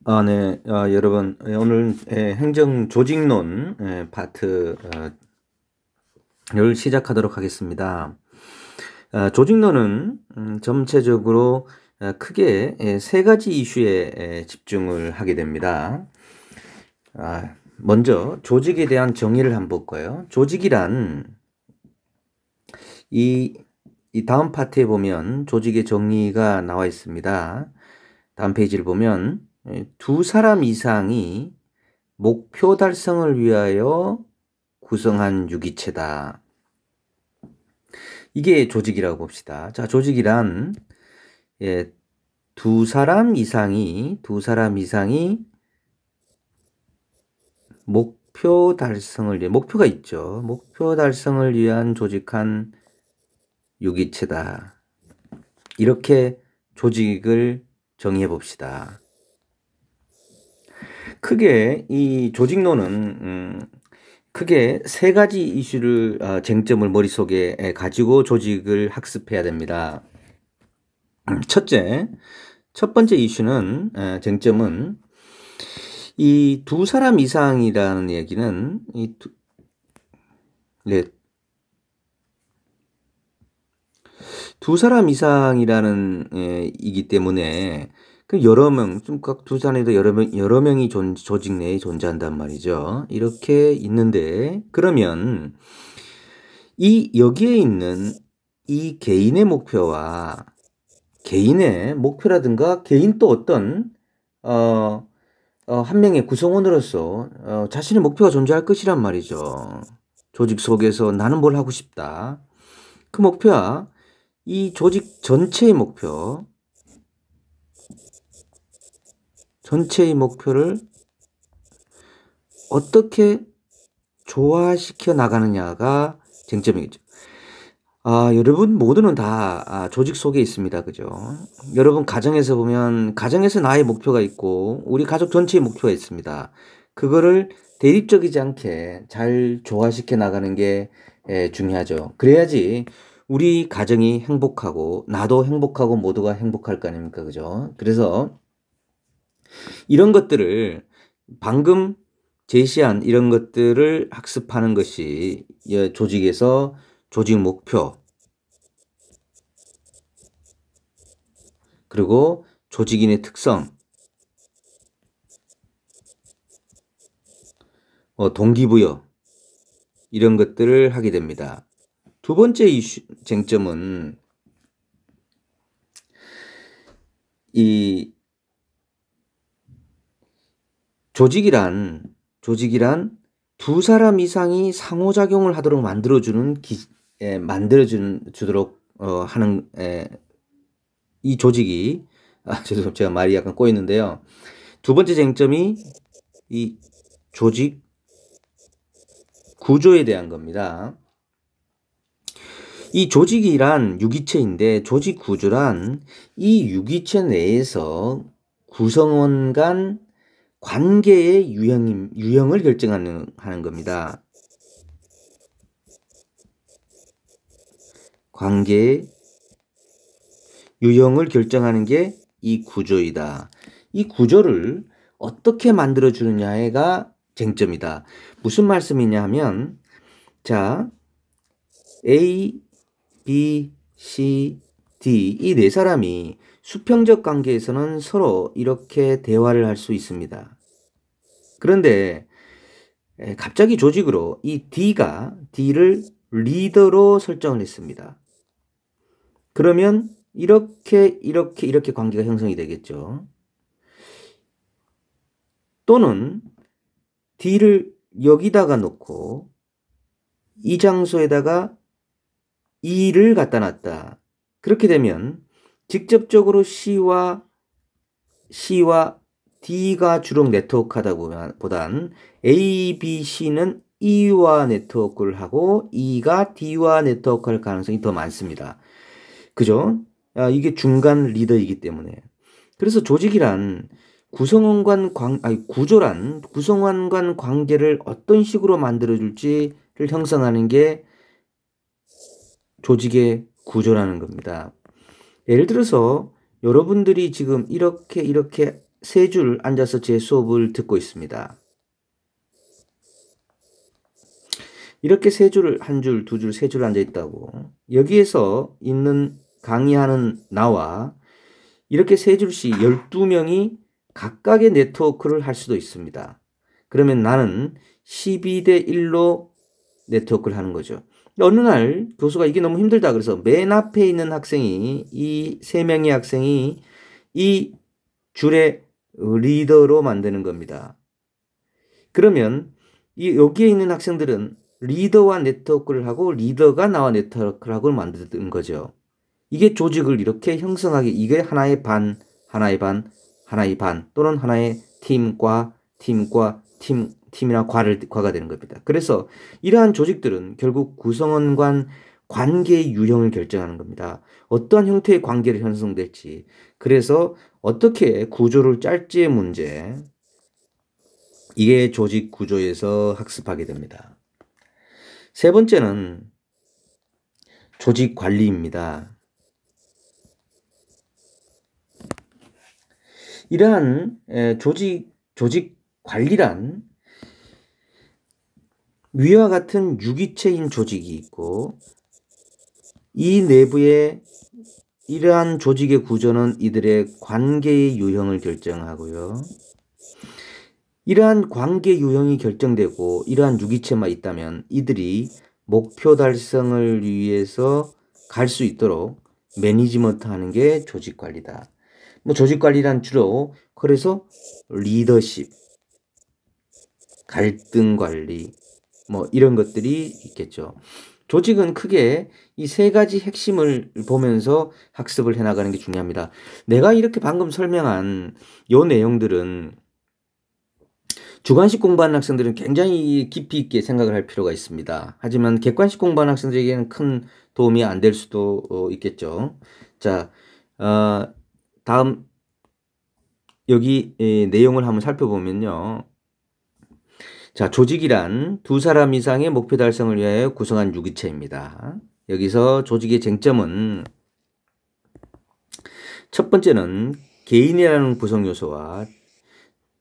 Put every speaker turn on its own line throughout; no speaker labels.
네. 여러분, 오늘 행정 조직론 파트를 시작하도록 하겠습니다. 조직론은 전체적으로 크게 세 가지 이슈에 집중을 하게 됩니다. 먼저 조직에 대한 정의를 한번 볼까요? 조직이란 이 다음 파트에 보면 조직의 정의가 나와 있습니다. 다음 페이지를 보면 두 사람 이상이 목표 달성을 위하여 구성한 유기체다. 이게 조직이라고 봅시다. 자, 조직이란 두 사람 이상이 목표 달성을 위해 목표가 있죠. 목표 달성을 위한 조직한 유기체다. 이렇게 조직을 정의해 봅시다. 크게 이 조직론은 크게 세 가지 이슈를 쟁점을 머릿속에 가지고 조직을 학습해야 됩니다. 첫 번째 이슈는 쟁점은 이 두 사람 이상이라는 얘기는 두 사람 이상이라는 이기 때문에 그 여러 명, 두 사람에도 여러 명이 조직 내에 존재한단 말이죠. 이렇게 있는데 그러면 여기에 있는 이 개인의 목표와 개인의 목표라든가 개인 또 어떤 한 명의 구성원으로서 자신의 목표가 존재할 것이란 말이죠. 조직 속에서 나는 뭘 하고 싶다. 그 목표야 이 조직 전체의 목표를 어떻게 조화시켜 나가느냐가 쟁점이겠죠. 여러분 모두는 다 조직 속에 있습니다. 그죠? 여러분 가정에서 보면 가정에서 나의 목표가 있고 우리 가족 전체의 목표가 있습니다. 그거를 대립적이지 않게 잘 조화시켜 나가는 게 중요하죠. 그래야지 우리 가정이 행복하고 나도 행복하고 모두가 행복할 거 아닙니까? 그죠? 그래서 이런 것들을 방금 제시한 이런 것들을 학습하는 것이 조직에서 조직 목표 그리고 조직인의 특성 동기부여 이런 것들을 하게 됩니다. 두 번째 쟁점은 이 조직이란 두 사람 이상이 상호작용을 하도록 만들어주도록 하는 이 조직이 죄송합니다. 제가 말이 약간 꼬였는데요. 두 번째 쟁점이 이 조직 구조에 대한 겁니다. 이 조직이란 유기체인데 조직 구조란 이 유기체 내에서 구성원 간 관계의 유형을 결정하는 겁니다. 관계의 유형을 결정하는 게 이 구조이다. 이 구조를 어떻게 만들어주느냐가 쟁점이다. 무슨 말씀이냐 하면 자 A, B, C, D 이 네 사람이 수평적 관계에서는 서로 이렇게 대화를 할 수 있습니다. 그런데 갑자기 조직으로 이 D를 리더로 설정을 했습니다. 그러면 이렇게 관계가 형성이 되겠죠. 또는 D를 여기다가 놓고 이 장소에다가 E를 갖다 놨다. 그렇게 되면 직접적으로 C와 D가 주로 네트워크하다보단 A, B, C는 E와 네트워크를 하고 E가 D와 네트워크할 가능성이 더 많습니다. 그죠? 이게 중간 리더이기 때문에. 그래서 조직이란 구조란 구성원 간 관계를 어떤 식으로 만들어줄지를 형성하는 게 조직의 구조라는 겁니다. 예를 들어서 여러분들이 지금 이렇게 세 줄 앉아서 제 수업을 듣고 있습니다. 이렇게 세 줄, 한 줄, 두 줄, 세 줄 앉아 있다고. 여기에서 있는 강의하는 나와 이렇게 세 줄씩 12명이 각각의 네트워크를 할 수도 있습니다. 그러면 나는 12대 1로 네트워크를 하는 거죠. 어느 날 교수가 이게 너무 힘들다 그래서 맨 앞에 있는 학생이, 이 세 명의 학생이 이 줄의 리더로 만드는 겁니다. 그러면 여기에 있는 학생들은 리더와 네트워크를 하고 리더가 나와 네트워크를 하고 만드는 거죠. 이게 조직을 이렇게 형성하게, 이게 하나의 반, 하나의 반, 하나의 반 또는 하나의 팀과 팀이나 과가 되는 겁니다. 그래서 이러한 조직들은 결국 구성원 간 관계의 유형을 결정하는 겁니다. 어떠한 형태의 관계를 형성될지, 그래서 어떻게 구조를 짤지의 문제, 이게 조직 구조에서 학습하게 됩니다. 세 번째는 조직 관리입니다. 이러한 조직 관리란 위와 같은 유기체인 조직이 있고, 이 내부에 이러한 조직의 구조는 이들의 관계의 유형을 결정하고요. 이러한 관계 유형이 결정되고 이러한 유기체만 있다면 이들이 목표 달성을 위해서 갈 수 있도록 매니지먼트 하는 게 조직 관리다. 조직 관리란 주로 그래서 리더십, 갈등 관리, 이런 것들이 있겠죠. 조직은 크게 이 세 가지 핵심을 보면서 학습을 해나가는 게 중요합니다. 내가 이렇게 방금 설명한 요 내용들은 주관식 공부하는 학생들은 굉장히 깊이 있게 생각을 할 필요가 있습니다. 하지만 객관식 공부하는 학생들에게는 큰 도움이 안 될 수도 있겠죠. 자, 다음 여기 내용을 한번 살펴보면요. 자, 조직이란 두 사람 이상의 목표 달성을 위하여 구성한 유기체입니다. 여기서 조직의 쟁점은 첫 번째는 개인이라는 구성 요소와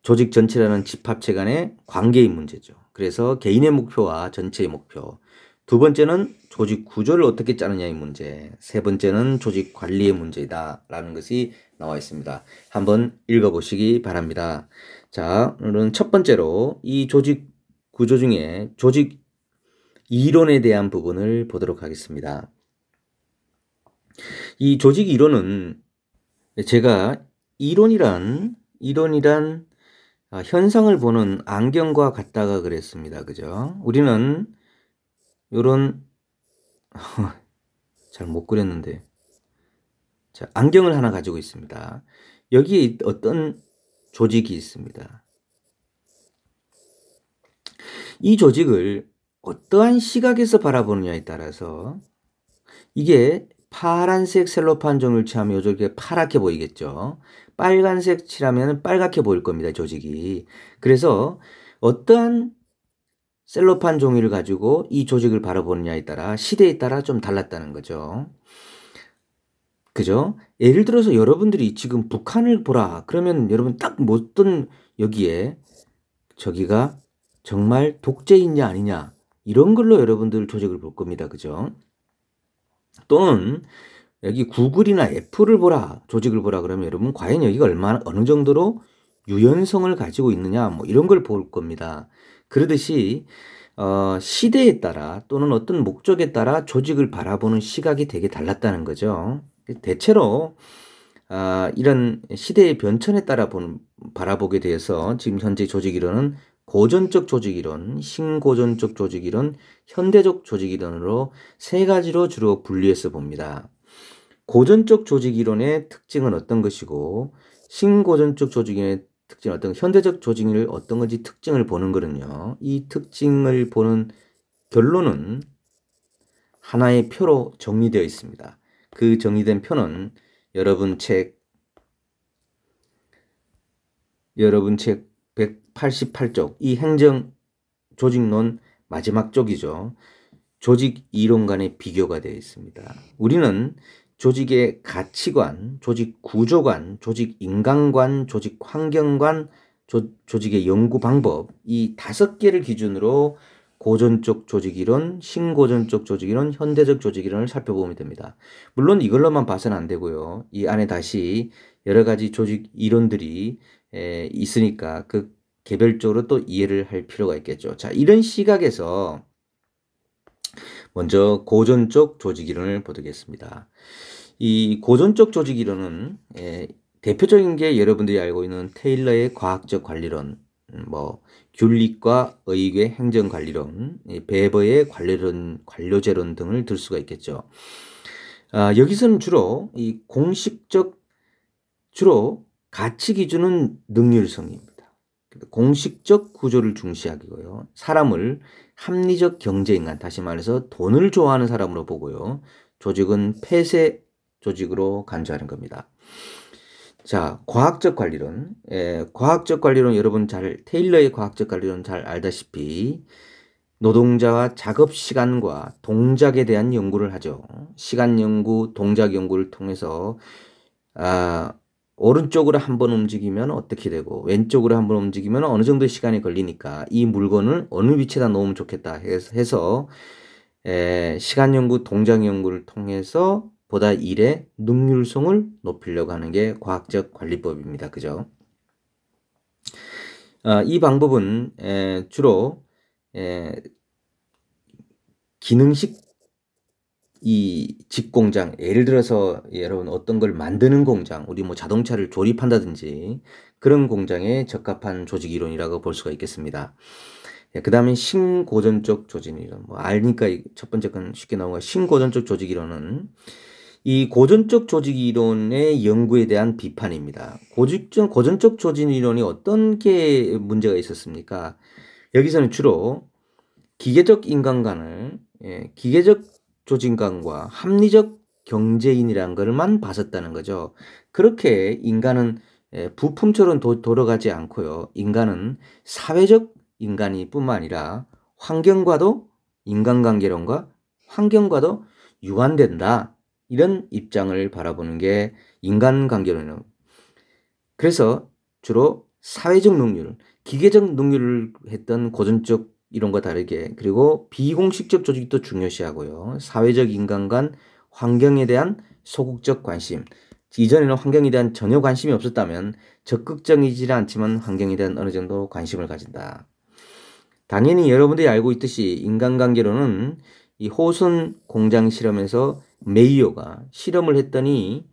조직 전체라는 집합체 간의 관계의 문제죠. 그래서 개인의 목표와 전체의 목표. 두 번째는 조직 구조를 어떻게 짜느냐의 문제. 세 번째는 조직 관리의 문제다라는 것이 나와 있습니다. 한번 읽어보시기 바랍니다. 자, 오늘은 첫 번째로 이 조직 구조 중에 조직 이론에 대한 부분을 보도록 하겠습니다. 이 조직 이론은 제가 이론이란 현상을 보는 안경과 같다가 그랬습니다. 그죠? 우리는 요런 잘 못 그렸는데, 자, 안경을 하나 가지고 있습니다. 여기에 어떤 조직이 있습니다. 이 조직을 어떠한 시각에서 바라보느냐에 따라서 이게 파란색 셀로판 종이를 칠하면 요 조직이 파랗게 보이겠죠. 빨간색 칠하면 빨갛게 보일 겁니다. 조직이. 그래서 어떠한 셀로판 종이를 가지고 이 조직을 바라보느냐에 따라 시대에 따라 좀 달랐다는 거죠. 그죠? 예를 들어서 여러분들이 지금 북한을 보라 그러면 여러분 딱 어떤 여기에 저기가 정말 독재인냐 아니냐 이런 걸로 여러분들 조직을 볼 겁니다. 그죠? 또는 여기 구글이나 애플을 보라, 조직을 보라 그러면 여러분 과연 여기가 어느 정도로 유연성을 가지고 있느냐 이런 걸 볼 겁니다. 그러듯이 시대에 따라 또는 어떤 목적에 따라 조직을 바라보는 시각이 되게 달랐다는 거죠. 대체로 이런 시대의 변천에 따라 바라보게 돼서 지금 현재 조직 이론은 고전적 조직 이론, 신고전적 조직 이론, 현대적 조직 이론으로 세 가지로 주로 분리해서 봅니다. 고전적 조직 이론의 특징은 어떤 것이고 신고전적 조직 이론의 특징은 현대적 조직 이론의 어떤 건지 특징을 보는 거는요. 이 특징을 보는 결론은 하나의 표로 정리되어 있습니다. 그 정리된 표는 여러분 책 188쪽 이 행정 조직론 마지막 쪽이죠. 조직 이론 간의 비교가 되어 있습니다. 우리는 조직의 가치관, 조직 구조관, 조직 인간관, 조직 환경관, 조직의 연구 방법, 이 5개를 기준으로 고전적 조직이론, 신고전적 조직이론, 현대적 조직이론을 살펴보면 됩니다. 물론 이걸로만 봐서는 안 되고요. 이 안에 다시 여러 가지 조직 이론들이 있으니까 그 개별적으로 또 이해를 할 필요가 있겠죠. 자, 이런 시각에서 먼저 고전적 조직이론을 보겠습니다. 이 고전적 조직이론은 대표적인 게 여러분들이 알고 있는 테일러의 과학적 관리론, 뭐 귤릭과 의궤 행정관리론, 베버의 관료제론 등을 들 수가 있겠죠. 여기서는 주로 이 주로 가치 기준은 능률성입니다. 공식적 구조를 중시하고요. 사람을 합리적 경제인간, 다시 말해서 돈을 좋아하는 사람으로 보고요. 조직은 폐쇄 조직으로 간주하는 겁니다. 자, 과학적 관리론. 과학적 관리론 여러분 테일러의 과학적 관리론 잘 알다시피 노동자와 작업 시간과 동작에 대한 연구를 하죠. 시간 연구, 동작 연구를 통해서 오른쪽으로 한번 움직이면 어떻게 되고 왼쪽으로 한번 움직이면 어느 정도 시간이 걸리니까 이 물건을 어느 위치에다 놓으면 좋겠다 해서 시간 연구, 동작 연구를 통해서 보다 일의 능률성을 높이려고 하는 게 과학적 관리법입니다. 그죠? 이 방법은 주로 기능식 이 직공장, 예를 들어서 여러분 어떤 걸 만드는 공장, 우리 뭐 자동차를 조립한다든지 그런 공장에 적합한 조직 이론이라고 볼 수가 있겠습니다. 그 다음에 신고전적 조직 이론, 뭐 알니까 첫 번째 건 쉽게 나오는 신고전적 조직 이론은 이 고전적 조직 이론의 연구에 대한 비판입니다. 고전적 조직 이론이 어떤 게 문제가 있었습니까? 여기서는 주로 기계적 인간관을 기계적 조직관과 합리적 경제인이라는 것만 봤었다는 거죠. 그렇게 인간은 부품처럼 돌아가지 않고요. 인간은 사회적 인간이 뿐만 아니라 환경과도 인간관계론과 환경과도 유한된다. 이런 입장을 바라보는 게 인간관계론이에요. 그래서 주로 사회적 능률, 기계적 능률을 했던 고전적 이론과 다르게 그리고 비공식적 조직도 중요시하고요. 사회적 인간관, 환경에 대한 소극적 관심. 이전에는 환경에 대한 전혀 관심이 없었다면 적극적이지 않지만 환경에 대한 어느 정도 관심을 가진다. 당연히 여러분들이 알고 있듯이 인간관계론은 이 호선 공장 실험에서 메이어가 실험을 했더니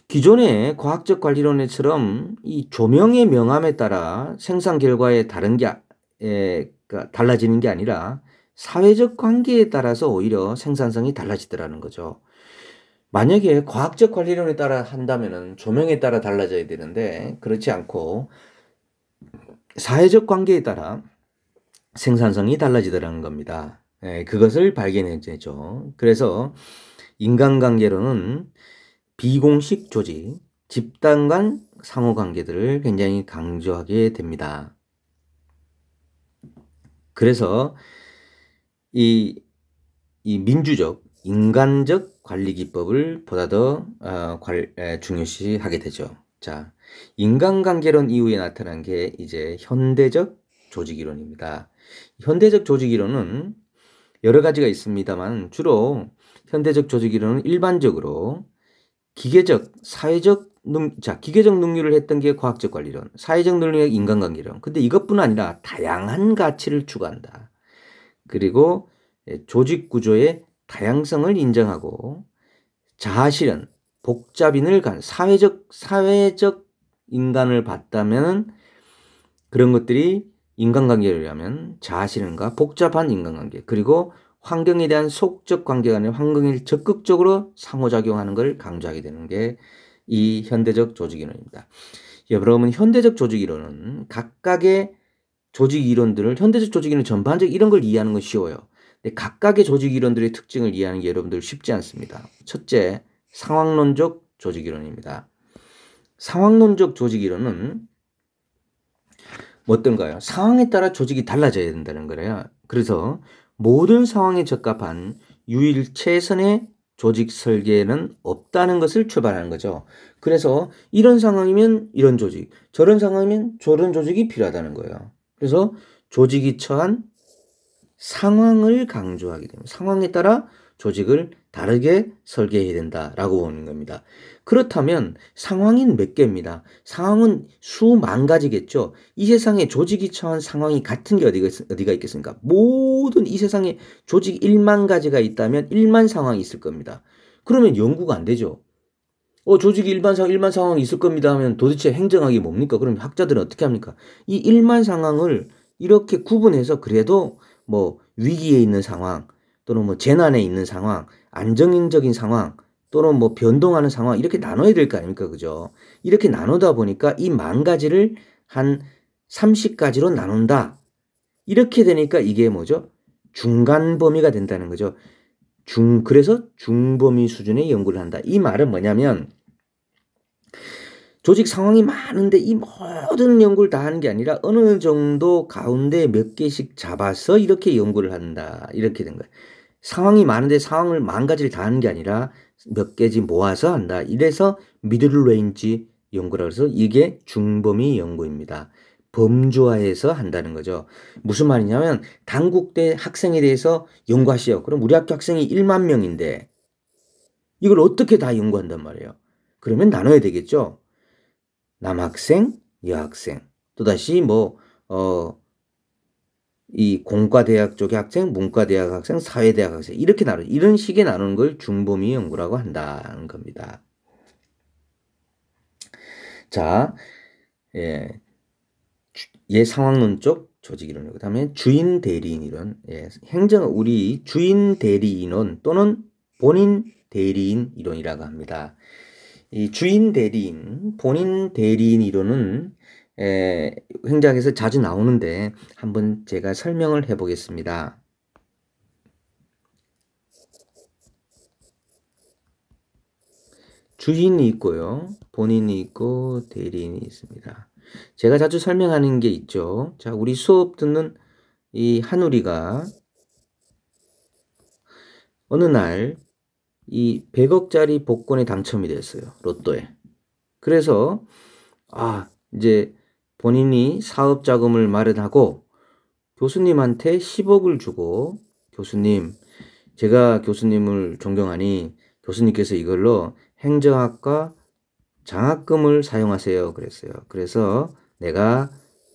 기존의 과학적 관리론처럼 이 조명의 명암에 따라 생산 결과에 달라지는 게 아니라 사회적 관계에 따라서 오히려 생산성이 달라지더라는 거죠. 만약에 과학적 관리론에 따라 한다면은 조명에 따라 달라져야 되는데 그렇지 않고 사회적 관계에 따라 생산성이 달라지더라는 겁니다. 그것을 발견했죠. 그래서 인간관계론은 비공식 조직, 집단 간 상호관계들을 굉장히 강조하게 됩니다. 그래서 이 민주적, 인간적 관리 기법을 보다 더 중요시하게 되죠. 자, 인간관계론 이후에 나타난 게 이제 현대적 조직이론입니다. 현대적 조직이론은 여러 가지가 있습니다만 주로 현대적 조직이론은 일반적으로 기계적, 기계적 능률을 했던 게 과학적 관리론, 사회적 능력이 인간관계론. 근데 이것뿐 아니라 다양한 가치를 추구한다. 그리고 조직 구조의 다양성을 인정하고 자아실현, 복잡인을 사회적 인간을 봤다면 그런 것들이 인간관계라면 자아실현과 복잡한 인간관계, 그리고 환경에 대한 소극적 관계가 아니라 환경에 적극적으로 상호작용하는 걸 강조하게 되는 게 이 현대적 조직이론입니다. 여러분, 현대적 조직이론은 각각의 조직 이론들을 현대적 조직이론 전반적 이런 걸 이해하는 건 쉬워요. 근데 각각의 조직 이론들의 특징을 이해하는 게 여러분들 쉽지 않습니다. 첫째, 상황론적 조직 이론입니다. 상황론적 조직 이론은 어떤가요? 상황에 따라 조직이 달라져야 된다는 거예요. 그래서 모든 상황에 적합한 유일 최선의 조직 설계는 없다는 것을 출발하는 거죠. 그래서 이런 상황이면 이런 조직, 저런 상황이면 저런 조직이 필요하다는 거예요. 그래서 조직이 처한 상황을 강조하게 됩니다. 상황에 따라 조직을 다르게 설계해야 된다라고 보는 겁니다. 그렇다면 상황인 몇 개입니다. 상황은 수만 가지겠죠. 이 세상에 조직이 처한 상황이 같은 게 어디가 있겠습니까? 모든 이 세상에 조직 1만 가지가 있다면 1만 상황이 있을 겁니다. 그러면 연구가 안 되죠. 조직이 일만 상황이 있을 겁니다 하면 도대체 행정학이 뭡니까? 그럼 학자들은 어떻게 합니까? 이 1만 상황을 이렇게 구분해서 그래도 뭐 위기에 있는 상황 또는 뭐 재난에 있는 상황, 안정적인 상황 또는 뭐 변동하는 상황 이렇게 나눠야 될 거 아닙니까? 그죠? 이렇게 나누다 보니까 이 만 가지를 한 30가지로 나눈다. 이렇게 되니까 이게 뭐죠? 중간 범위가 된다는 거죠. 그래서 중범위 수준의 연구를 한다. 이 말은 뭐냐면 조직 상황이 많은데 이 모든 연구를 다 하는 게 아니라 어느 정도 가운데 몇 개씩 잡아서 이렇게 연구를 한다. 이렇게 된 거예요. 상황이 많은데 상황을 만 가지를 다 하는 게 아니라 몇 개지 모아서 한다. 이래서 미들 레인지 연구라고 해서 이게 중범위 연구입니다. 범주화해서 한다는 거죠. 무슨 말이냐면 단국대 학생에 대해서 연구하시오. 그럼 우리 학교 학생이 1만 명인데 이걸 어떻게 다 연구한단 말이에요. 그러면 나눠야 되겠죠. 남학생, 여학생, 또다시 이 공과대학 쪽의 학생, 문과대학 학생, 사회대학 학생 이렇게 이런 식의 나누는 걸 중범위 연구라고 한다는 겁니다. 자, 상황론적 조직이론, 그다음에 주인 대리인 이론, 우리 주인 대리인론 또는 본인 대리인 이론이라고 합니다. 이 주인 대리인, 본인 대리인 이론은 행정학에서 자주 나오는데 한번 제가 설명을 해보겠습니다. 주인이 있고요. 본인이 있고 대리인이 있습니다. 제가 자주 설명하는 게 있죠. 자, 우리 수업 듣는 이 한우리가 어느 날 이 100억짜리 복권에 당첨이 됐어요. 로또에. 그래서 이제 본인이 사업 자금을 마련하고 교수님한테 10억을 주고 교수님, 제가 교수님을 존경하니 교수님께서 이걸로 행정학과 장학금을 사용하세요. 그랬어요. 그래서 내가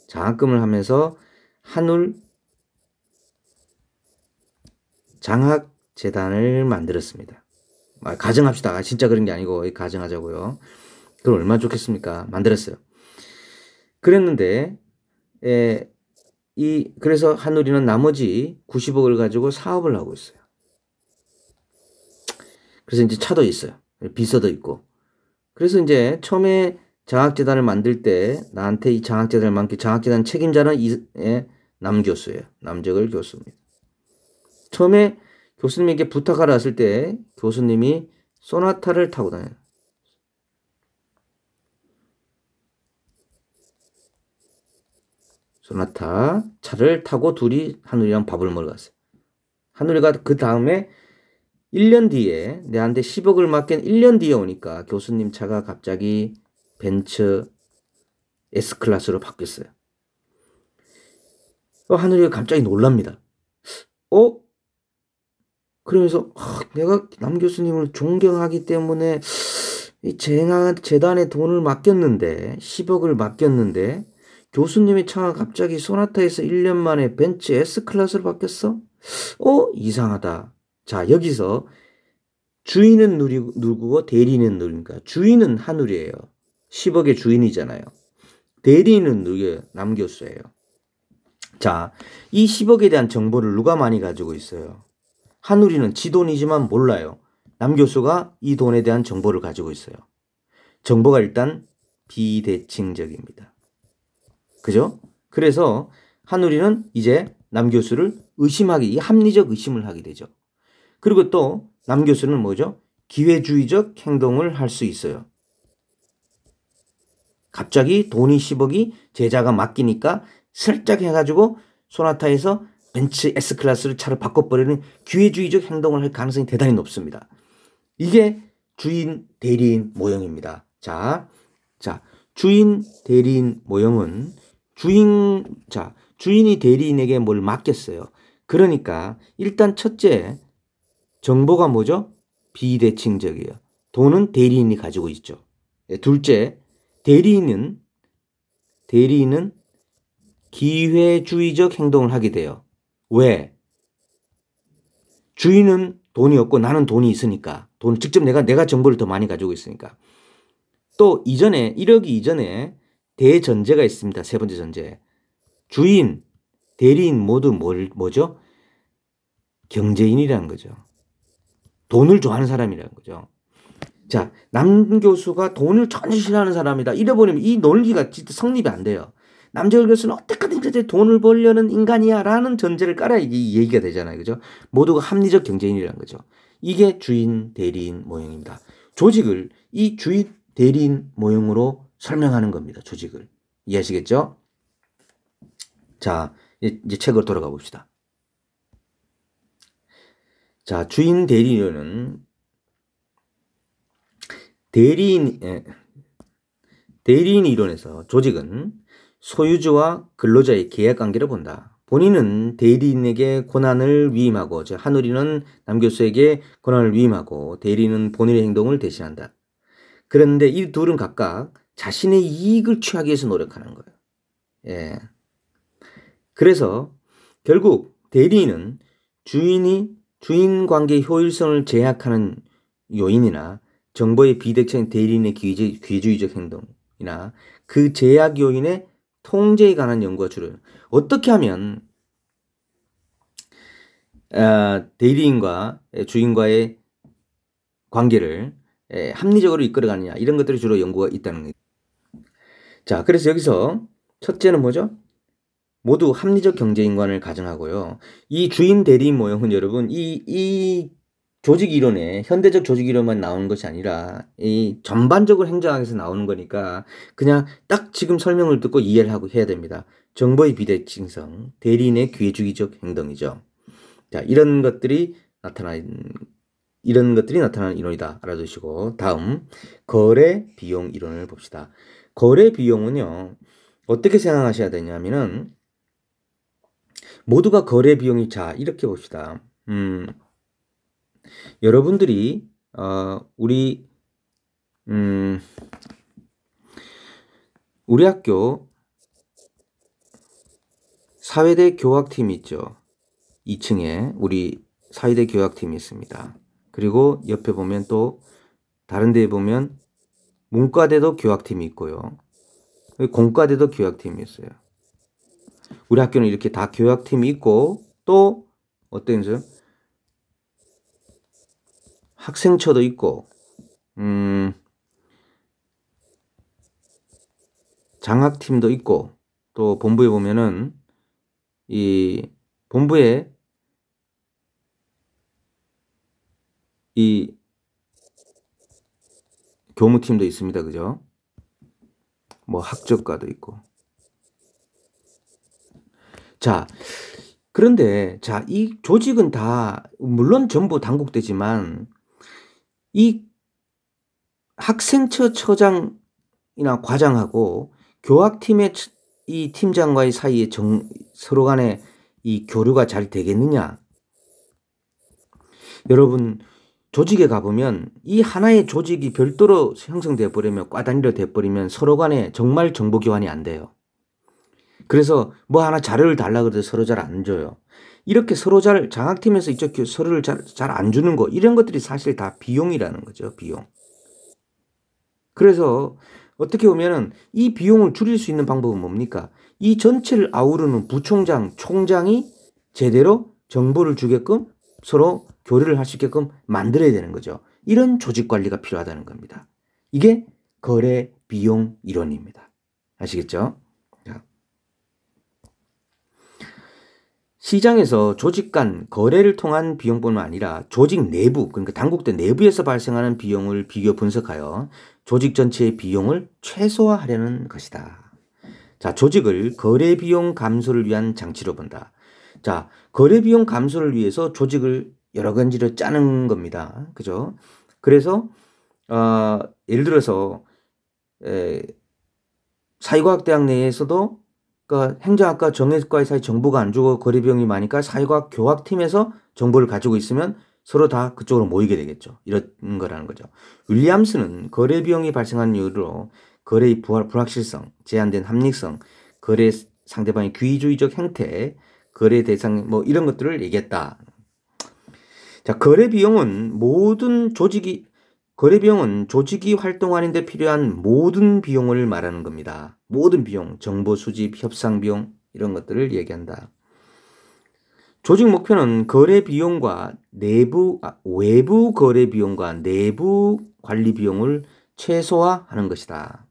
장학금을 하면서 한울 장학재단을 만들었습니다. 가정합시다. 진짜 그런 게 아니고 가정하자고요. 그럼 얼마나 좋겠습니까? 만들었어요. 그랬는데 그래서 한우리는 나머지 90억을 가지고 사업을 하고 있어요. 그래서 이제 차도 있어요. 비서도 있고. 그래서 이제 처음에 장학재단을 만들 때 나한테 이 장학재단을 장학재단 책임자는 남교수예요. 남적을 교수입니다. 처음에 교수님에게 부탁하러 왔을 때 교수님이 소나타를 타고 다녀요. 소나타 차를 타고 둘이 한우리랑 밥을 먹으러 갔어요. 한우리가 그 다음에 1년 뒤에 내한테 10억을 맡긴 1년 뒤에 오니까 교수님 차가 갑자기 벤츠 S클래스로 바뀌었어요. 한우리가 갑자기 놀랍니다. 그러면서 내가 남 교수님을 존경하기 때문에 이 재단에 돈을 맡겼는데 10억을 맡겼는데 교수님의 차가 갑자기 소나타에서 1년 만에 벤츠 S클래스로 바뀌었어? 이상하다. 자, 여기서 주인은 누구고 대리인은 누구입니까? 주인은 한우리예요. 10억의 주인이잖아요. 대리인은 누구예요? 남 교수예요. 자, 이 10억에 대한 정보를 누가 많이 가지고 있어요? 한우리는 지 돈이지만 몰라요. 남 교수가 이 돈에 대한 정보를 가지고 있어요. 정보가 일단 비대칭적입니다. 그죠? 그래서 한우리는 이제 남 교수를 합리적 의심을 하게 되죠. 그리고 또 남 교수는 뭐죠? 기회주의적 행동을 할 수 있어요. 갑자기 돈이 10억이 제자가 맡기니까 슬쩍 해가지고 소나타에서 벤츠 S클래스를 차를 바꿔버리는 기회주의적 행동을 할 가능성이 대단히 높습니다. 이게 주인, 대리인 모형입니다. 자, 주인, 대리인 모형은 주인이 대리인에게 뭘 맡겼어요. 그러니까 일단 첫째, 정보가 뭐죠? 비대칭적이에요. 돈은 대리인이 가지고 있죠. 둘째, 대리인은 기회주의적 행동을 하게 돼요. 왜? 주인은 돈이 없고 나는 돈이 있으니까. 돈 직접 내가 정보를 더 많이 가지고 있으니까. 또 이전에 1억이 이전에 대전제가 있습니다. 세 번째 전제. 주인, 대리인 모두 뭐죠? 경제인이라는 거죠. 돈을 좋아하는 사람이라는 거죠. 자, 남 교수가 돈을 전혀 싫어하는 사람이다. 이래버리면 이 논리가 진짜 성립이 안 돼요. 남재열 교수는 어떻게든 돈을 벌려는 인간이야 라는 전제를 깔아야 이 얘기가 되잖아요. 그죠? 모두가 합리적 경제인이라는 거죠. 이게 주인, 대리인 모형입니다. 조직을 이 주인, 대리인 모형으로 설명하는 겁니다. 조직을. 이해하시겠죠? 자, 이제 책으로 돌아가 봅시다. 자, 주인, 대리인은 대리인 이론에서 조직은 소유주와 근로자의 계약관계를 본다. 본인은 대리인에게 권한을 위임하고, 즉 한우리는 남교수에게 권한을 위임하고 대리인은 본인의 행동을 대신한다. 그런데 이 둘은 각각 자신의 이익을 취하기 위해서 노력하는 거예요. 예. 그래서 결국 대리인은 주인 관계의 효율성을 제약하는 요인이나 정보의 비대칭 대리인의 기회주의적 행동이나 그 제약 요인의 통제에 관한 연구가 주로 어떻게 하면 대리인과 주인과의 관계를 합리적으로 이끌어가느냐 이런 것들이 주로 연구가 있다는 거예요. 자, 그래서 여기서 첫째는 뭐죠? 모두 합리적 경제인관을 가정하고요. 이 주인 대리인 모형은 여러분 이 조직 이론에 현대적 조직 이론만 나오는 것이 아니라 이 전반적으로 행정학에서 나오는 거니까 그냥 딱 지금 설명을 듣고 이해를 하고 해야 됩니다. 정보의 비대칭성, 대리인의 기회주의적 행동이죠. 자, 이런 것들이 나타나는 이론이다 알아두시고 다음 거래 비용 이론을 봅시다. 거래 비용은요 어떻게 생각하셔야 되냐면은 모두가 거래 비용이 자 이렇게 봅시다. 여러분들이 우리 학교 사회대 교학팀이 있죠. 2층에 우리 사회대 교학팀이 있습니다. 그리고 옆에 보면 또 다른 데에 보면 문과대도 교학팀이 있고요. 공과대도 교학팀이 있어요. 우리 학교는 이렇게 다 교학팀이 있고 또 어떤 거죠? 학생처도 있고 장학팀도 있고 또 본부에 보면은 이 본부에 이 교무팀도 있습니다. 그죠? 뭐 학적과도 있고. 자, 그런데 자, 이 조직은 다 물론 전부 단국대지만 이 학생처 처장이나 과장하고 교학팀의 이 팀장과의 사이에 서로 간에 이 교류가 잘 되겠느냐? 여러분 조직에 가보면 이 하나의 조직이 별도로 형성되어 버리면 과단위로 돼버리면 서로 간에 정말 정보 교환이 안 돼요. 그래서 뭐 하나 자료를 달라 그래도 서로 잘 안 줘요. 이렇게 서로 장학팀에서 이쪽 서로를 잘 안 주는 거 이런 것들이 사실 다 비용이라는 거죠. 비용. 그래서 어떻게 보면은 이 비용을 줄일 수 있는 방법은 뭡니까? 이 전체를 아우르는 부총장, 총장이 제대로 정보를 주게끔 서로 교류를 할 수 있게끔 만들어야 되는 거죠. 이런 조직 관리가 필요하다는 겁니다. 이게 거래 비용 이론입니다. 아시겠죠? 시장에서 조직 간 거래를 통한 비용뿐만 아니라 조직 내부, 그러니까 단국대 내부에서 발생하는 비용을 비교 분석하여 조직 전체의 비용을 최소화하려는 것이다. 자, 조직을 거래 비용 감소를 위한 장치로 본다. 자, 거래 비용 감소를 위해서 조직을 여러 가지로 짜는 겁니다. 그죠? 그래서 예를 들어서 사회과학대학 내에서도 그러니까 행정학과 정형외과의 사이 정보가 안 주고 거래 비용이 많으니까 사회과학 교학팀에서 정보를 가지고 있으면 서로 다 그쪽으로 모이게 되겠죠. 이런 거라는 거죠. 윌리엄스는 거래 비용이 발생한 이유로 거래의 불확실성, 제한된 합리성, 거래 상대방의 귀의주의적 행태, 거래 대상 뭐 이런 것들을 얘기했다. 자, 거래 비용은 조직이 활동하는 데 필요한 모든 비용을 말하는 겁니다. 모든 비용, 정보 수집, 협상 비용 이런 것들을 얘기한다. 조직 목표는 거래 비용과 외부 거래 비용과 내부 관리 비용을 최소화하는 것이다.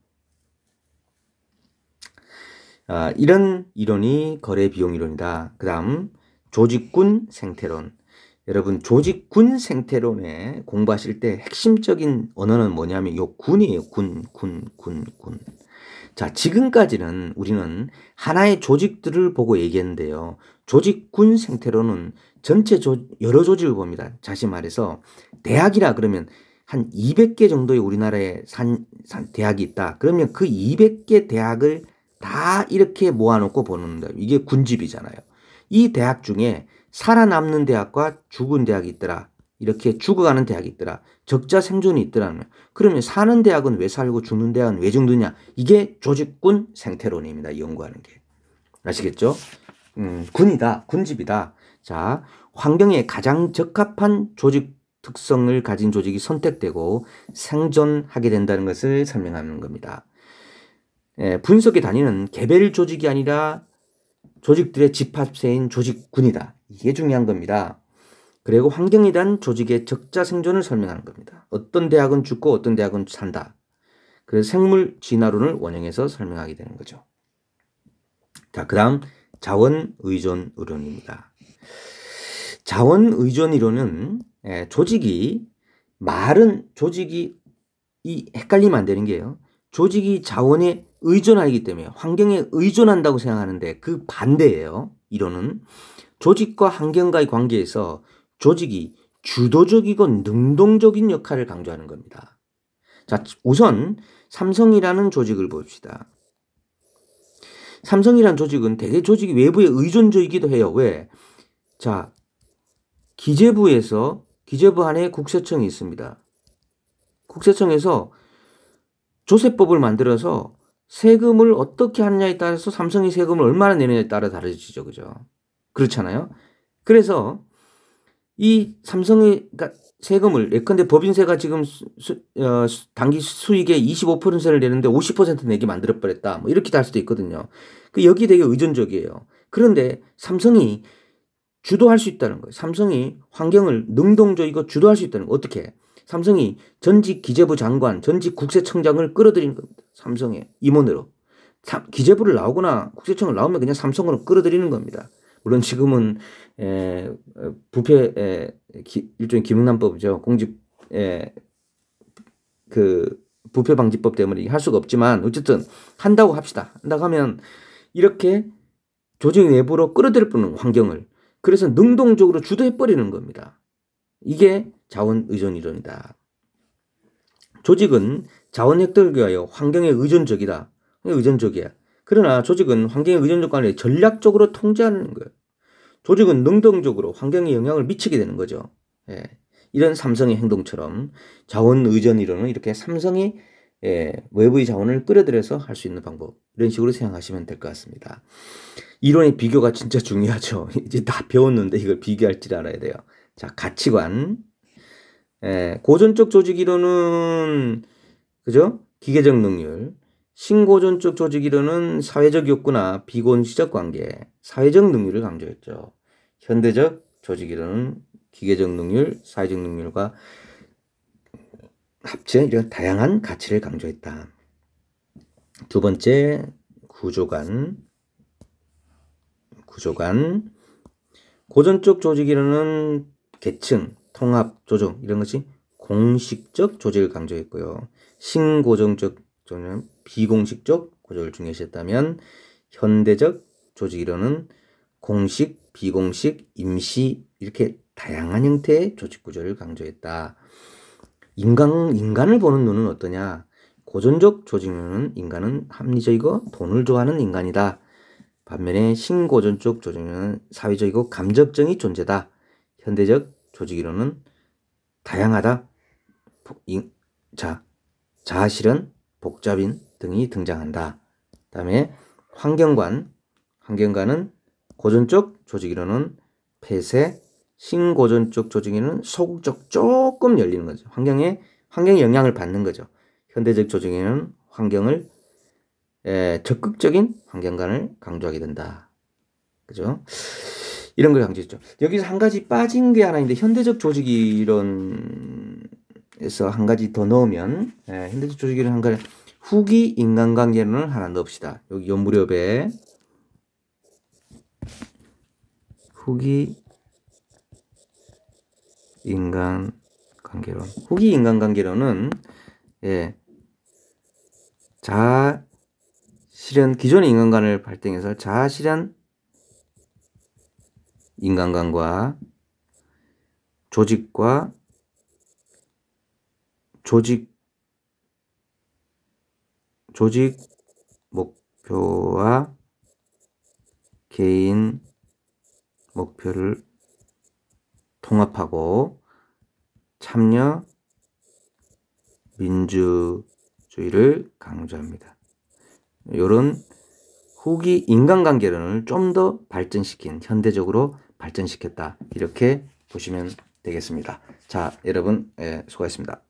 이런 이론이 거래 비용 이론이다. 그 다음 조직군 생태론. 여러분 조직군 생태론에 공부하실 때 핵심적인 언어는 뭐냐면 요 군이에요. 군. 자, 지금까지는 우리는 하나의 조직들을 보고 얘기했는데요. 조직군 생태론은 여러 조직을 봅니다. 다시 말해서 대학이라 그러면 한 200개 정도의 우리나라에 대학이 있다. 그러면 그 200개 대학을 다 이렇게 모아놓고 보는 거예요. 이게 군집이잖아요. 이 대학 중에 살아남는 대학과 죽은 대학이 있더라. 이렇게 죽어가는 대학이 있더라. 적자 생존이 있더라면 그러면 사는 대학은 왜 살고 죽는 대학은 왜 죽느냐. 이게 조직군 생태론입니다. 연구하는 게. 아시겠죠? 군이다. 군집이다. 자, 환경에 가장 적합한 조직 특성을 가진 조직이 선택되고 생존하게 된다는 것을 설명하는 겁니다. 분석의 단위는 개별 조직이 아니라 조직들의 집합체인 조직군이다. 이게 중요한 겁니다. 그리고 환경에 대한 조직의 적자 생존을 설명하는 겁니다. 어떤 대학은 죽고 어떤 대학은 산다. 그래서 생물 진화론을 원형해서 설명하게 되는 거죠. 자, 그 다음 자원 의존 이론입니다. 자원 의존 이론은 조직이 헷갈리면 안 되는 게요. 조직이 자원에 의존하기 때문에 환경에 의존한다고 생각하는데 그 반대예요. 이론은 조직과 환경과의 관계에서 조직이 주도적이고 능동적인 역할을 강조하는 겁니다. 자, 우선 삼성이라는 조직을 봅시다. 삼성이라는 조직은 대개 조직이 외부에 의존적이기도 해요. 왜? 자, 기재부 안에 국세청이 있습니다. 국세청에서 조세법을 만들어서 세금을 어떻게 하느냐에 따라서 삼성이 세금을 얼마나 내느냐에 따라 다르지죠. 그죠? 그렇잖아요. 그래서 이 삼성이 세금을 예컨대 법인세가 지금 당기 수익의 25%를 내는데 50% 내게 만들어버렸다. 뭐 이렇게 할 수도 있거든요. 여기 되게 의존적이에요. 그런데 삼성이 주도할 수 있다는 거예요. 삼성이 환경을 능동적이고 주도할 수 있다는 거예요. 어떻게? 삼성이 전직 기재부 장관, 전직 국세청장을 끌어들이는 겁니다. 삼성의 임원으로. 기재부를 나오거나 국세청을 나오면 그냥 삼성으로 끌어들이는 겁니다. 물론 지금은 부패 일종의 김영란법이죠. 부패 방지법 때문에 할 수가 없지만 어쨌든 한다고 합시다. 한다고 하면 이렇게 조직 내부로 끌어들일 뿐는 환경을. 그래서 능동적으로 주도해버리는 겁니다. 이게 자원 의존 이론이다. 조직은 자원 획득을 위하여 환경에 의존적이다. 의존적이야. 그러나 조직은 환경에 의존적과 아니라 전략적으로 통제하는 거예요. 조직은 능동적으로 환경에 영향을 미치게 되는 거죠. 이런 삼성의 행동처럼 자원 의존 이론은 이렇게 삼성이 외부의 자원을 끌어들여서 할 수 있는 방법. 이런 식으로 생각하시면 될 것 같습니다. 이론의 비교가 진짜 중요하죠. 이제 다 배웠는데 이걸 비교할 줄 알아야 돼요. 자, 가치관. 고전적 조직 이론은 그죠? 기계적 능률. 신고전적 조직 이론은 사회적 욕구나 비공시적 관계, 사회적 능률을 강조했죠. 현대적 조직 이론은 기계적 능률, 사회적 능률과 합쳐 이런 다양한 가치를 강조했다. 두 번째, 구조관. 고전적 조직 이론은 계층, 통합, 조정 이런 것이 공식적 조직을 강조했고요. 신고전적 조직은 비공식적 구조를 중요시했다면 현대적 조직 이론은 공식, 비공식, 임시 이렇게 다양한 형태의 조직 구조를 강조했다. 인간을 보는 눈은 어떠냐? 고전적 조직론은 인간은 합리적이고 돈을 좋아하는 인간이다. 반면에 신고전적 조직론은 사회적이고 감정적인 존재다. 현대적 조직이론은 다양하다. 자아실현, 복잡인 등이 등장한다. 다음에 환경관은 고전적 조직이론은 폐쇄, 신고전적 조직이론은 소극적 조금 열리는 거죠. 환경에 영향을 받는 거죠. 현대적 조직에는 적극적인 환경관을 강조하게 된다. 그죠? 이런 걸 강조했죠. 여기서 한 가지 빠진 게 하나 있는데, 현대적 조직이론에서 한 가지 더 넣으면, 현대적 조직이론 한 가지, 후기 인간관계론을 하나 넣읍시다. 여기 요 무렵에 후기 인간관계론. 후기 인간관계론은 자아실현, 기존의 인간관을 발등해서 자아실현 인간관과 조직과 조직 목표와 개인 목표를 통합하고 참여 민주주의를 강조합니다. 이런 후기 인간관계론을 좀 더 발전시킨, 현대적으로 발전시켰다. 이렇게 보시면 되겠습니다. 자, 여러분 수고하셨습니다.